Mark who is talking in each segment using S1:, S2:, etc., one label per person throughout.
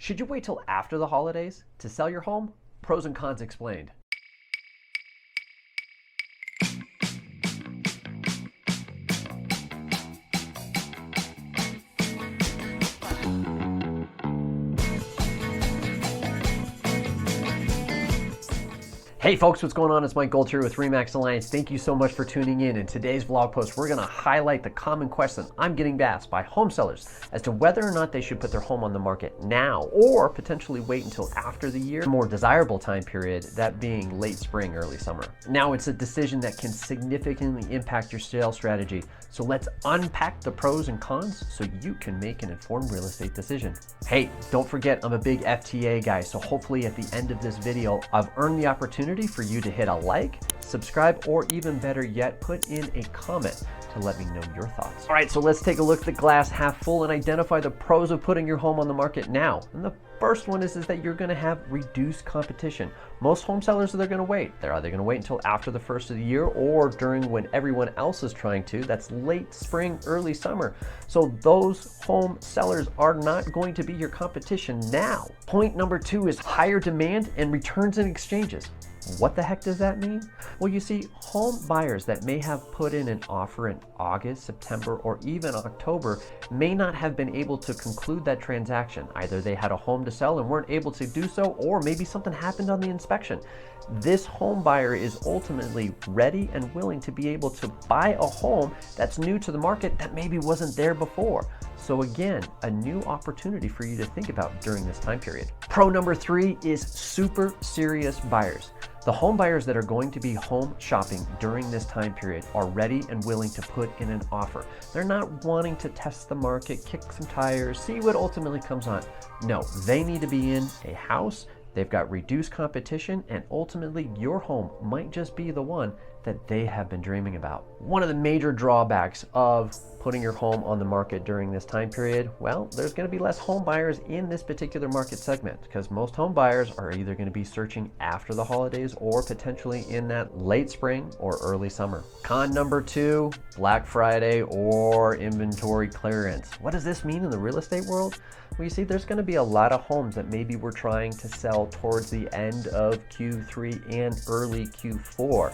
S1: Should you wait till after the holidays to sell your home? Pros and cons explained. Hey folks, what's going on? It's Mike Gold here with RE/MAX Alliance. Thank you so much for tuning in. In today's vlog post, we're going to highlight the common question I'm getting asked by home sellers as to whether or not they should put their home on the market now or potentially wait until after the year, more desirable time period, that being late spring, early summer. Now, it's a decision that can significantly impact your sales strategy. So let's unpack the pros and cons so you can make an informed real estate decision. Hey, don't forget, I'm a big FTA guy, so hopefully at the end of this video, I've earned the opportunity for you to hit a like, subscribe, or even better yet, put in a comment to let me know your thoughts. All right, so let's take a look at the glass half full and identify the pros of putting your home on the market now. And the first one is that you're gonna have reduced competition. Most home sellers, they're gonna wait. They're either gonna wait until after the first of the year or during when everyone else is trying to. That's late spring, early summer. So those home sellers are not going to be your competition now. Point number two is higher demand and returns and exchanges. What the heck does that mean? Well, you see, home buyers that may have put in an offer in August, September, or even October may not have been able to conclude that transaction. Either they had a home to sell and weren't able to do so, or maybe something happened on the inspection. This home buyer is ultimately ready and willing to be able to buy a home that's new to the market that maybe wasn't there before. So again, a new opportunity for you to think about during this time period. Pro number three is super serious buyers. The home buyers that are going to be home shopping during this time period are ready and willing to put in an offer. They're not wanting to test the market, kick some tires, see what ultimately comes on. No, they need to be in a house. They've got reduced competition, and ultimately your home might just be the one that they have been dreaming about. One of the major drawbacks of putting your home on the market during this time period, well, there's going to be less home buyers in this particular market segment because most home buyers are either going to be searching after the holidays or potentially in that late spring or early summer. Con number two, Black Friday or inventory clearance. What does this mean in the real estate world? Well, you see, there's going to be a lot of homes that maybe we're trying to sell towards the end of Q3 and early Q4.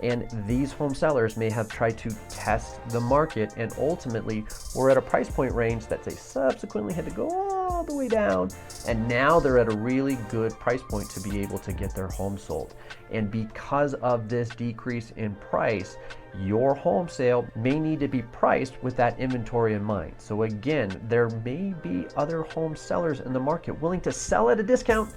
S1: And these home sellers may have tried to test the market and ultimately were at a price point range that they subsequently had to go all the way down. And now they're at a really good price point to be able to get their home sold. And because of this decrease in price, your home sale may need to be priced with that inventory in mind. So again, there may be other home sellers in the market willing to sell at a discount,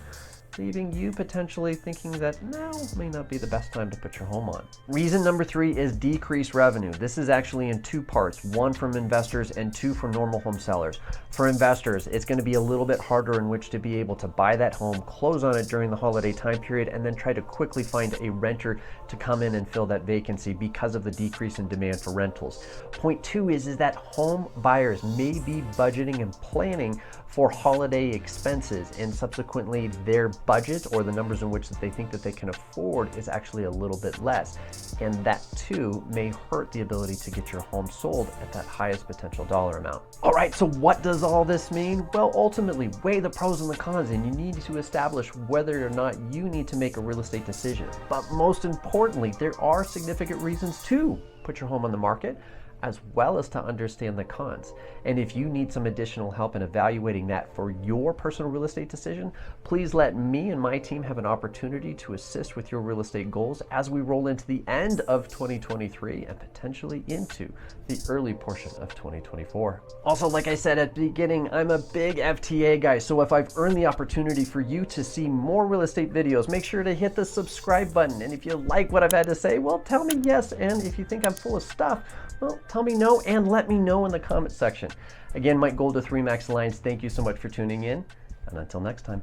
S1: leaving you potentially thinking that now may not be the best time to put your home on. Reason number three is decreased revenue. This is actually in two parts, one from investors and two for normal home sellers. For investors, it's going to be a little bit harder in which to be able to buy that home, close on it during the holiday time period, and then try to quickly find a renter to come in and fill that vacancy because of the decrease in demand for rentals. Point two is that home buyers may be budgeting and planning for holiday expenses, and subsequently their budget or the numbers in which that they think that they can afford is actually a little bit less. And that too may hurt the ability to get your home sold at that highest potential dollar amount. All right, so what does all this mean? Well, ultimately, weigh the pros and the cons, and you need to establish whether or not you need to make a real estate decision. But most importantly, there are significant reasons to put your home on the market, as well as to understand the cons. And if you need some additional help in evaluating that for your personal real estate decision, please let me and my team have an opportunity to assist with your real estate goals as we roll into the end of 2023 and potentially into the early portion of 2024. Also, like I said at the beginning, I'm a big FTA guy, so if I've earned the opportunity for you to see more real estate videos, make sure to hit the subscribe button. And if you like what I've had to say, well, tell me yes. And if you think I'm full of stuff, well, tell me no and let me know in the comment section. Again, Mike Gold with RE/MAX Alliance. Thank you so much for tuning in, and until next time.